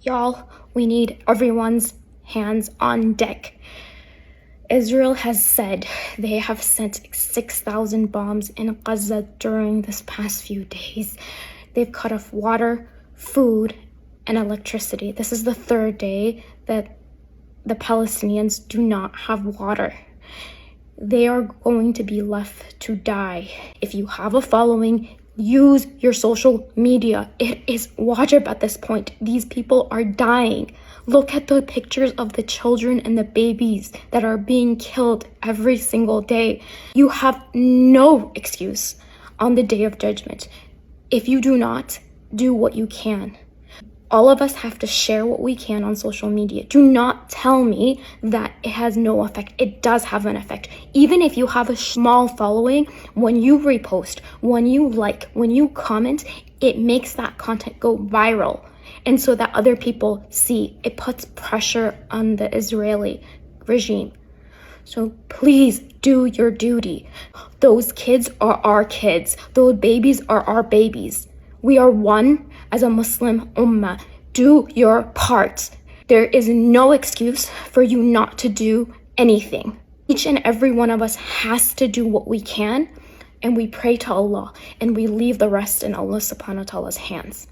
Y'all, we need everyone's hands on deck. Israel has said they have sent 6,000 bombs in Gaza during this past few days. They've cut off water, food, and electricity. This is the third day that the Palestinians do not have water. They are going to be left to die. If you have a following, use your social media. It is wajib at this point. These people are dying. Look at the pictures of the children and the babies that are being killed every single day. You have no excuse on the day of judgment if you do not do what you can. All of us have to share what we can on social media. Do not tell me that it has no effect. It does have an effect. Even if you have a small following, when you repost, when you like, when you comment, it makes that content go viral. And so that other people see, it puts pressure on the Israeli regime. So please do your duty. Those kids are our kids. Those babies are our babies. We are one as a Muslim ummah. Do your part. There is no excuse for you not to do anything. Each and every one of us has to do what we can, and we pray to Allah, and we leave the rest in Allah subhanahu wa ta'ala's hands.